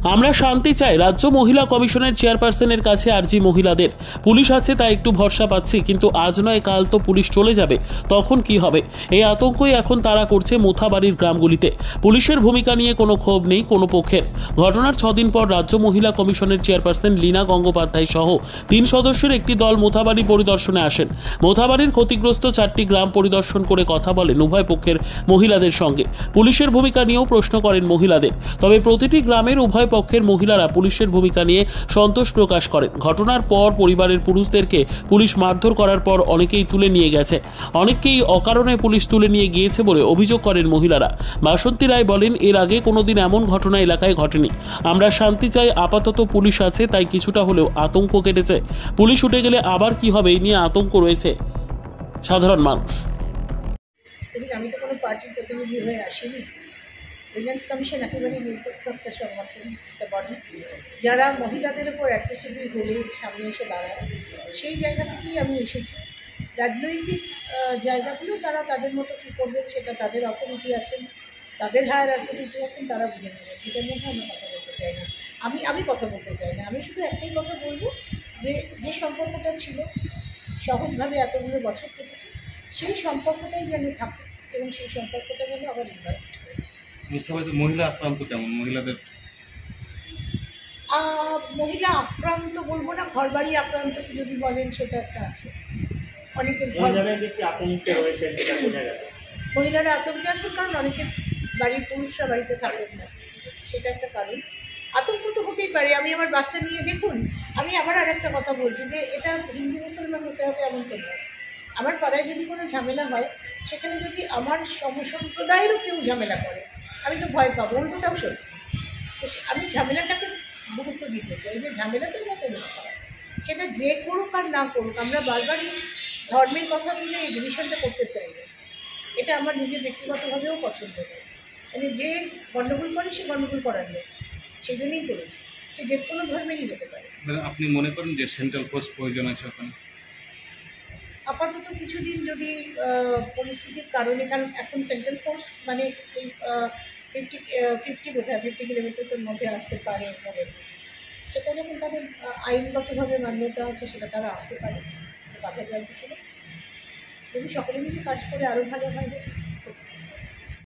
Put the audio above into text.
আমরা শান্তি চাই। রাজ্য মহিলা কমিশনের চেয়ারপারসনের কাছে আর্জি মহিলাদের। পুলিশ আছে তাই একটু ভরসা পাচ্ছি, কিন্তু আজ নয় কাল তো পুলিশ চলে যাবে, তখন কি হবে? এই আতঙ্কই এখন তারা করছে মোথাবাড়ির গ্রামগুলিতে। পুলিশের ভূমিকা নিয়ে কোনো ক্ষোভ নেই কোনো পক্ষের। ঘটনার 6 দিন পর রাজ্য মহিলা কমিশনের চেয়ারপারসন লীনা গঙ্গোপাধ্যায় সহ 3 সদস্যের একটি দল মোথাবাড়ি পরিদর্শনে আসেন। মোথাবাড়ির ক্ষতিগ্রস্ত 4টি গ্রাম পরিদর্শন করে কথা বলেন উভয় পক্ষের মহিলাদের সঙ্গে। পুলিশের ভূমিকা নিয়েও প্রশ্ন করেন মহিলাদের। তবে প্রতিটি গ্রামের উভয় পক্ষের মহিলারা পুলিশের ভূমিকা নিয়ে সন্তোষ প্রকাশ করেন। ঘটনার পর পরিবারের পুরুষদেরকে পুলিশ মারধর করার পর অনেকেই তুলে নিয়ে গেছে, অনেককেই অকারণে পুলিশ তুলে নিয়ে গিয়েছে বলে অভিযোগ করেন মহিলারা। বাসন্তী রায় বলেন, এর আগে কোনোদিন এমন ঘটনা এলাকায় ঘটেনি। আমরা শান্তি চাই, আপাতত পুলিশ আছে তাই কিছুটা হলেও আতঙ্ক কেটেছে। পুলিশ উঠে গেলে আবার কি হবে এই নিয়ে আতঙ্ক রয়েছে সাধারণ মানুষ। আমি তো কোনো পার্টির প্রতিনিধি হয়ে আসিনি। উইমেন্স কমিশন একেবারেই নিরপেক্ষ একটা সংগঠন, একটা বডি, যারা মহিলাদের উপর অ্যাট্রোসিটি হলে সামনে এসে দাঁড়ায়। সেই জায়গা থেকেই আমি এসেছি। রাজনৈতিক জায়গাগুলো তারা তাদের মতো কী করবেন সেটা তাদের অথরিটি আছেন, তাদের হায়ার অথরিটি আছেন, তারা বুঝে নেবেন। এটার মধ্যে আমরা কথা বলতে চাই না। আমি কথা বলতে চাই না। আমি শুধু একটাই কথা বলবো যে সম্পর্কটা ছিল, সহজভাবে এতগুলো বছর কেটেছে, সেই সম্পর্কটাই যেন থাকে এবং সেই সম্পর্কটা যেন আবার রিভাইভ হয়। মহিলা আক্রান্ত কেমন? মহিলা আক্রান্ত বলবো না, ঘরবাড়ি আক্রান্ত কি যদি বলেন সেটা একটা আছে। অনেকের মহিলারা আতঙ্কে আছেন কারণ অনেকের বাড়ির পুরুষরা বাড়িতে থাকেন না, সেটা একটা কারণ। আতঙ্ক তো হতেই পারে। আমি আমার বাচ্চা নিয়ে দেখুন, আমি আবার আর একটা কথা বলছি যে এটা হিন্দু মুসলমান হতে হবে এমন তো নয়। আমার পাড়ায় যদি কোনো ঝামেলা হয়, সেখানে যদি আমার সমসম্প্রদায়েরও কেউ ঝামেলা করে, আমি তো ভয় পাবো, উল্টোটাও সত্যি। তো আমি ঝামেলাটাকে গুরুত্ব দিতে চাই যে ঝামেলাটা যাতে না হয়, সেটা যে করুক আর না করুক। আমরা বারবারই ধর্মের কথা তুলে এই ডিভিশনটা করতে চাই না। এটা আমার নিজের ব্যক্তিগতভাবেও পছন্দ নয়। মানে যে গণ্ডগোল করে সে গণ্ডগোল করার লোক, সেই জন্যই করেছে। সে যে কোনো ধর্মেরই হতে পারে। আপনি মনে করেন যে সেন্ট্রাল ফোর্স প্রয়োজন আছে ওখানে? আপাতত কিছুদিন যদি পরিস্থিতির কারণে, কারণ এখন সেন্ট্রাল ফোর্স মানে এই 50 কিলোমিটার্সের মধ্যে আসতে পারে বলে, সেটা যখন তাদের আইনগতভাবে মান্যতা আছে সেটা তারা আসতে পারে, বাধা দেওয়ার কিছু নেই। যদি সকলে মিলে কাজ করে আরও ভালো হয়।